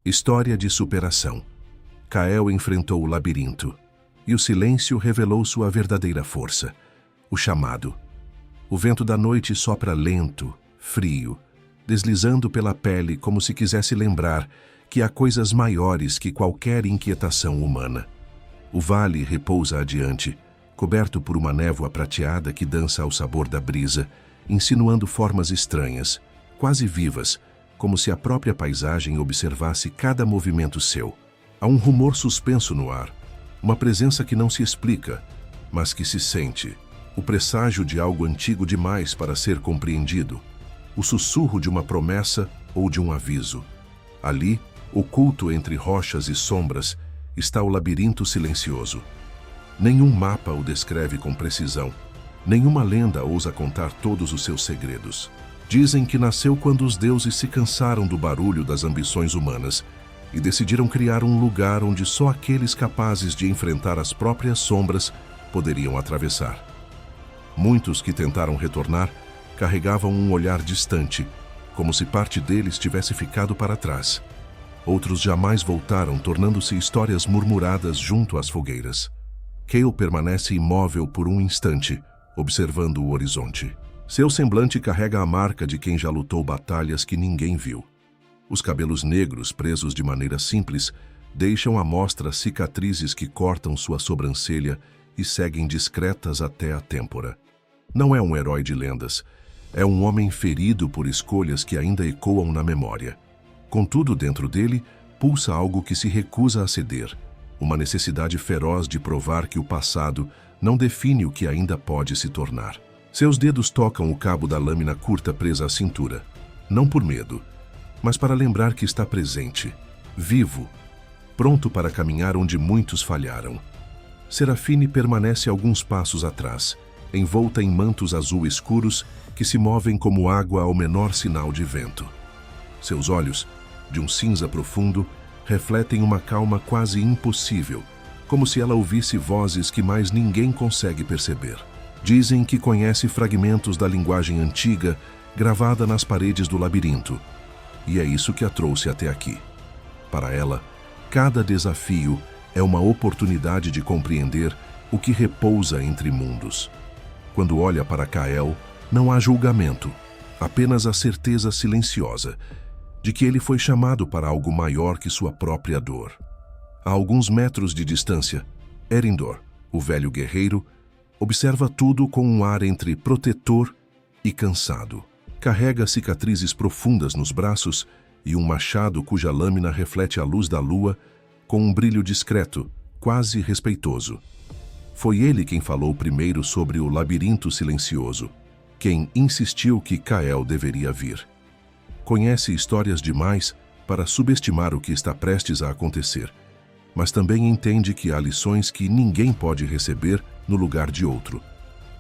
História de superação. Kael enfrentou o labirinto, e o silêncio revelou sua verdadeira força, o chamado. O vento da noite sopra lento, frio, deslizando pela pele como se quisesse lembrar que há coisas maiores que qualquer inquietação humana. O vale repousa adiante, coberto por uma névoa prateada que dança ao sabor da brisa, insinuando formas estranhas, quase vivas, como se a própria paisagem observasse cada movimento seu. Há um rumor suspenso no ar, uma presença que não se explica, mas que se sente, o presságio de algo antigo demais para ser compreendido, o sussurro de uma promessa ou de um aviso. Ali, oculto entre rochas e sombras, está o labirinto silencioso. Nenhum mapa o descreve com precisão, nenhuma lenda ousa contar todos os seus segredos. Dizem que nasceu quando os deuses se cansaram do barulho das ambições humanas e decidiram criar um lugar onde só aqueles capazes de enfrentar as próprias sombras poderiam atravessar. Muitos que tentaram retornar carregavam um olhar distante, como se parte deles tivesse ficado para trás. Outros jamais voltaram, tornando-se histórias murmuradas junto às fogueiras. Kael permanece imóvel por um instante, observando o horizonte. Seu semblante carrega a marca de quem já lutou batalhas que ninguém viu. Os cabelos negros, presos de maneira simples, deixam à mostra cicatrizes que cortam sua sobrancelha e seguem discretas até a têmpora. Não é um herói de lendas, é um homem ferido por escolhas que ainda ecoam na memória. Contudo, dentro dele, pulsa algo que se recusa a ceder, uma necessidade feroz de provar que o passado não define o que ainda pode se tornar. Seus dedos tocam o cabo da lâmina curta presa à cintura, não por medo, mas para lembrar que está presente, vivo, pronto para caminhar onde muitos falharam. Serafine permanece alguns passos atrás, envolta em mantos azul escuros que se movem como água ao menor sinal de vento. Seus olhos, de um cinza profundo, refletem uma calma quase impossível, como se ela ouvisse vozes que mais ninguém consegue perceber. Dizem que conhece fragmentos da linguagem antiga gravada nas paredes do labirinto, e é isso que a trouxe até aqui. Para ela, cada desafio é uma oportunidade de compreender o que repousa entre mundos. Quando olha para Kael, não há julgamento, apenas a certeza silenciosa de que ele foi chamado para algo maior que sua própria dor. A alguns metros de distância, Erindor, o velho guerreiro, observa tudo com um ar entre protetor e cansado. Carrega cicatrizes profundas nos braços e um machado cuja lâmina reflete a luz da lua com um brilho discreto, quase respeitoso. Foi ele quem falou primeiro sobre o labirinto silencioso, quem insistiu que Kael deveria vir. Conhece histórias demais para subestimar o que está prestes a acontecer, mas também entende que há lições que ninguém pode receber no lugar de outro.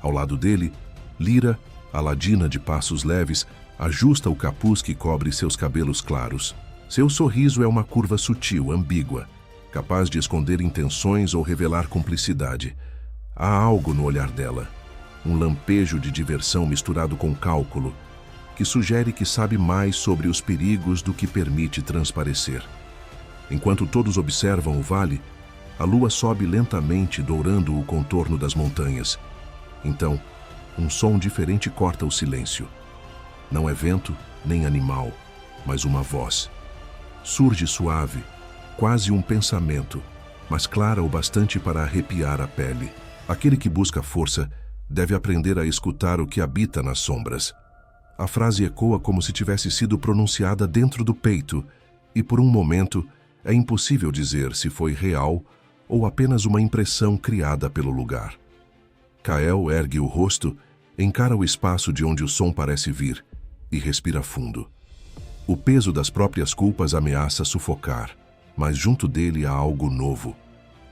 Ao lado dele, Lyra, a ladina de passos leves, ajusta o capuz que cobre seus cabelos claros. Seu sorriso é uma curva sutil, ambígua, capaz de esconder intenções ou revelar cumplicidade. Há algo no olhar dela, um lampejo de diversão misturado com cálculo, que sugere que sabe mais sobre os perigos do que permite transparecer. Enquanto todos observam o vale, a lua sobe lentamente, dourando o contorno das montanhas. Então, um som diferente corta o silêncio. Não é vento, nem animal, mas uma voz. Surge suave, quase um pensamento, mas clara o bastante para arrepiar a pele. Aquele que busca força deve aprender a escutar o que habita nas sombras. A frase ecoa como se tivesse sido pronunciada dentro do peito, e por um momento é impossível dizer se foi real ou apenas uma impressão criada pelo lugar. Kael ergue o rosto, encara o espaço de onde o som parece vir e respira fundo. O peso das próprias culpas ameaça sufocar, mas junto dele há algo novo.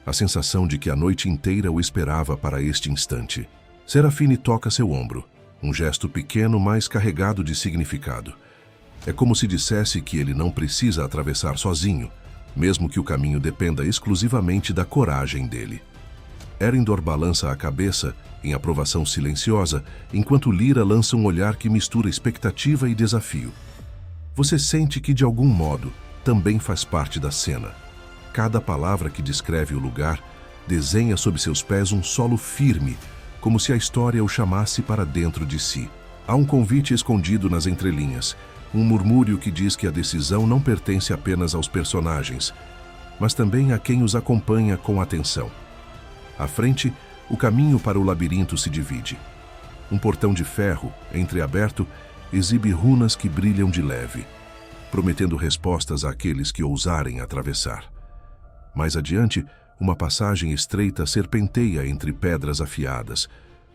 A sensação de que a noite inteira o esperava para este instante. Serafine toca seu ombro, um gesto pequeno, mas carregado de significado. É como se dissesse que ele não precisa atravessar sozinho, mesmo que o caminho dependa exclusivamente da coragem dele. Erindor balança a cabeça, em aprovação silenciosa, enquanto Lyra lança um olhar que mistura expectativa e desafio. Você sente que, de algum modo, também faz parte da cena. Cada palavra que descreve o lugar desenha sob seus pés um solo firme, como se a história o chamasse para dentro de si. Há um convite escondido nas entrelinhas, um murmúrio que diz que a decisão não pertence apenas aos personagens, mas também a quem os acompanha com atenção. À frente, o caminho para o labirinto se divide. Um portão de ferro, entreaberto, exibe runas que brilham de leve, prometendo respostas àqueles que ousarem atravessar. Mais adiante, uma passagem estreita serpenteia entre pedras afiadas,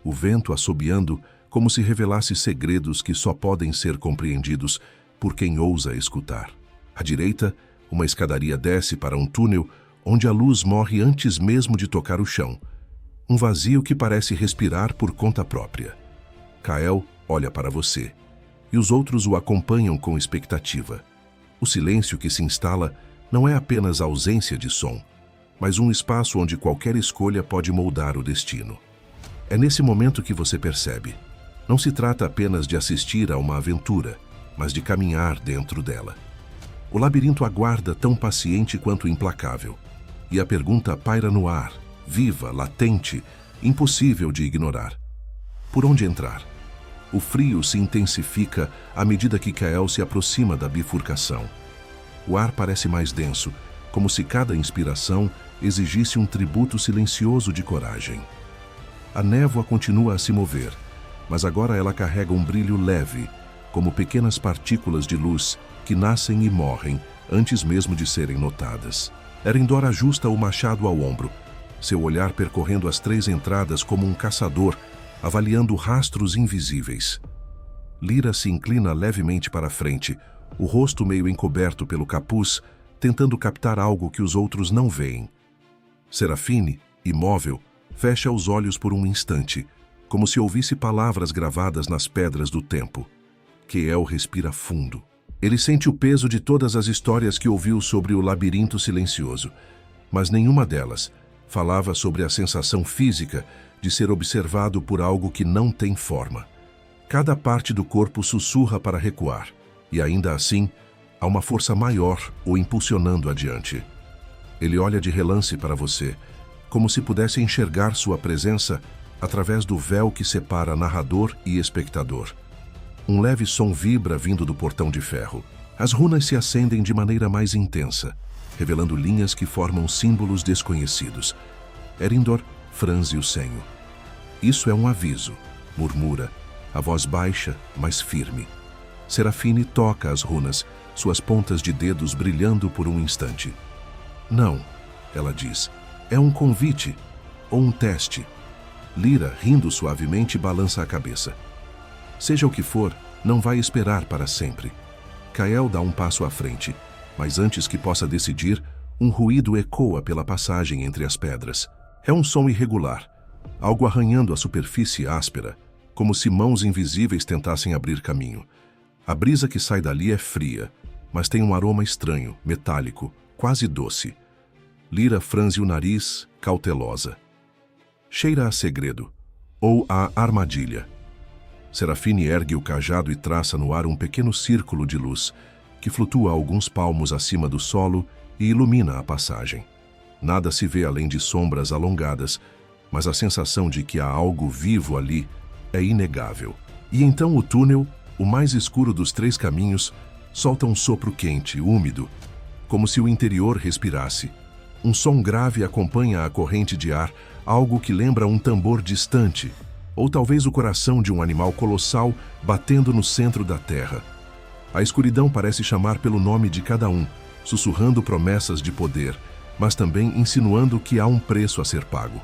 o vento assobiando como se revelasse segredos que só podem ser compreendidos por quem ousa escutar. À direita, uma escadaria desce para um túnel onde a luz morre antes mesmo de tocar o chão. Um vazio que parece respirar por conta própria. Kael olha para você, e os outros o acompanham com expectativa. O silêncio que se instala não é apenas ausência de som, mas um espaço onde qualquer escolha pode moldar o destino. É nesse momento que você percebe. Não se trata apenas de assistir a uma aventura, mas de caminhar dentro dela. O labirinto aguarda tão paciente quanto implacável. E a pergunta paira no ar, viva, latente, impossível de ignorar. Por onde entrar? O frio se intensifica à medida que Kael se aproxima da bifurcação. O ar parece mais denso, como se cada inspiração exigisse um tributo silencioso de coragem. A névoa continua a se mover, mas agora ela carrega um brilho leve, como pequenas partículas de luz que nascem e morrem antes mesmo de serem notadas. Erendor ajusta o machado ao ombro, seu olhar percorrendo as 3 entradas como um caçador, avaliando rastros invisíveis. Lyra se inclina levemente para a frente, o rosto meio encoberto pelo capuz, tentando captar algo que os outros não veem. Serafine, imóvel, fecha os olhos por um instante, como se ouvisse palavras gravadas nas pedras do tempo. Kael respira fundo. Ele sente o peso de todas as histórias que ouviu sobre o labirinto silencioso, mas nenhuma delas falava sobre a sensação física de ser observado por algo que não tem forma. Cada parte do corpo sussurra para recuar, e ainda assim, há uma força maior o impulsionando adiante. Ele olha de relance para você, como se pudesse enxergar sua presença através do véu que separa narrador e espectador. Um leve som vibra vindo do portão de ferro. As runas se acendem de maneira mais intensa, revelando linhas que formam símbolos desconhecidos. Erendor franze o senho. Isso é um aviso, murmura, a voz baixa, mas firme. Serafine toca as runas, suas pontas de dedos brilhando por um instante. Não, ela diz, é um convite, ou um teste. Lyra, rindo suavemente, balança a cabeça. Seja o que for, não vai esperar para sempre. Kael dá um passo à frente, mas antes que possa decidir, um ruído ecoa pela passagem entre as pedras. É um som irregular, algo arranhando a superfície áspera, como se mãos invisíveis tentassem abrir caminho. A brisa que sai dali é fria, mas tem um aroma estranho, metálico, quase doce. Lyra franze o nariz, cautelosa. Cheira a segredo, ou a armadilha. Serafine ergue o cajado e traça no ar um pequeno círculo de luz, que flutua alguns palmos acima do solo e ilumina a passagem. Nada se vê além de sombras alongadas, mas a sensação de que há algo vivo ali é inegável. E então o túnel, o mais escuro dos 3 caminhos, solta um sopro quente, úmido, como se o interior respirasse. Um som grave acompanha a corrente de ar, algo que lembra um tambor distante, ou talvez o coração de um animal colossal batendo no centro da terra. A escuridão parece chamar pelo nome de cada um, sussurrando promessas de poder, mas também insinuando que há um preço a ser pago.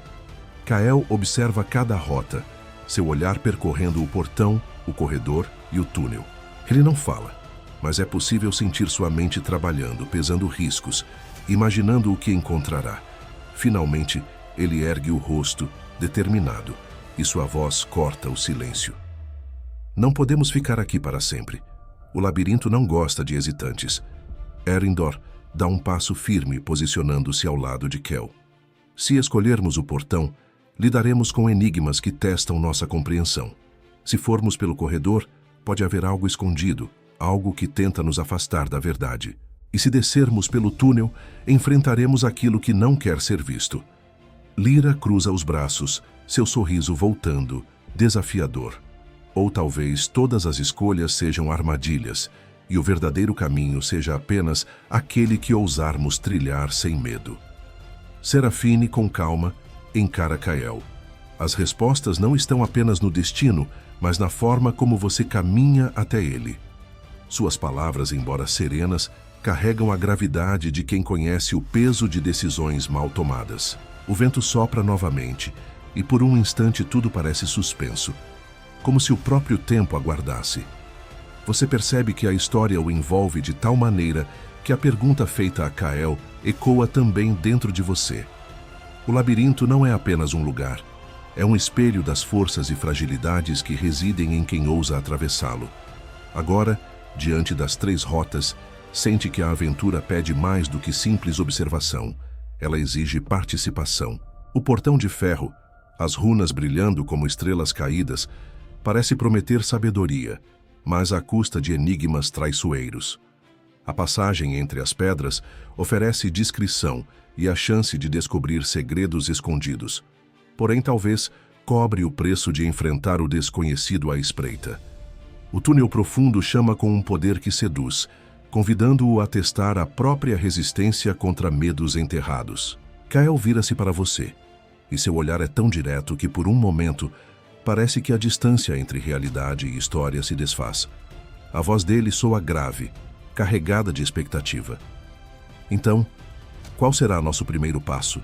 Kael observa cada rota, seu olhar percorrendo o portão, o corredor e o túnel. Ele não fala, mas é possível sentir sua mente trabalhando, pesando riscos, imaginando o que encontrará. Finalmente, ele ergue o rosto, determinado, e sua voz corta o silêncio. Não podemos ficar aqui para sempre. O labirinto não gosta de hesitantes. Erendor dá um passo firme, posicionando-se ao lado de Kel. Se escolhermos o portão, lidaremos com enigmas que testam nossa compreensão. Se formos pelo corredor, pode haver algo escondido, algo que tenta nos afastar da verdade. E se descermos pelo túnel, enfrentaremos aquilo que não quer ser visto. Lyra cruza os braços, seu sorriso voltando, desafiador. Ou talvez todas as escolhas sejam armadilhas, e o verdadeiro caminho seja apenas aquele que ousarmos trilhar sem medo. Serafine, com calma, encara Kael. As respostas não estão apenas no destino, mas na forma como você caminha até ele. Suas palavras, embora serenas, carregam a gravidade de quem conhece o peso de decisões mal tomadas. O vento sopra novamente, e por um instante tudo parece suspenso, como se o próprio tempo aguardasse. Você percebe que a história o envolve de tal maneira que a pergunta feita a Kael ecoa também dentro de você. O labirinto não é apenas um lugar, é um espelho das forças e fragilidades que residem em quem ousa atravessá-lo. Agora, diante das 3 rotas, sente que a aventura pede mais do que simples observação. Ela exige participação. O portão de ferro, as runas brilhando como estrelas caídas, parece prometer sabedoria, mas à custa de enigmas traiçoeiros. A passagem entre as pedras oferece discrição e a chance de descobrir segredos escondidos. Porém, talvez cobre o preço de enfrentar o desconhecido à espreita. O túnel profundo chama com um poder que seduz, convidando-o a testar a própria resistência contra medos enterrados. Kael vira-se para você, e seu olhar é tão direto que, por um momento, parece que a distância entre realidade e história se desfaz. A voz dele soa grave, carregada de expectativa. Então, qual será nosso primeiro passo?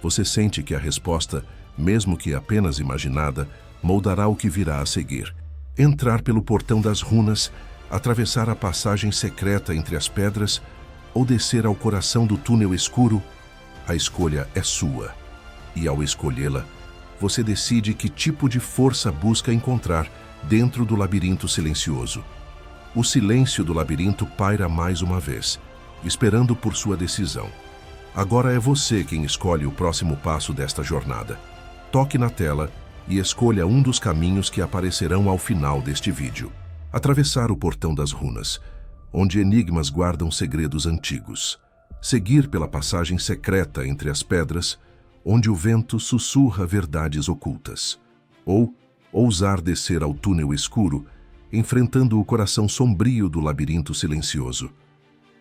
Você sente que a resposta, mesmo que apenas imaginada, moldará o que virá a seguir. Entrar pelo portão das runas, atravessar a passagem secreta entre as pedras ou descer ao coração do túnel escuro, a escolha é sua. E ao escolhê-la, você decide que tipo de força busca encontrar dentro do labirinto silencioso. O silêncio do labirinto paira mais uma vez, esperando por sua decisão. Agora é você quem escolhe o próximo passo desta jornada. Toque na tela e escolha um dos caminhos que aparecerão ao final deste vídeo. Atravessar o portão das runas, onde enigmas guardam segredos antigos. Seguir pela passagem secreta entre as pedras, onde o vento sussurra verdades ocultas. Ou ousar descer ao túnel escuro, enfrentando o coração sombrio do labirinto silencioso.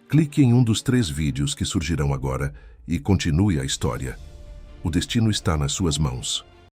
Clique em um dos 3 vídeos que surgirão agora e continue a história. O destino está nas suas mãos.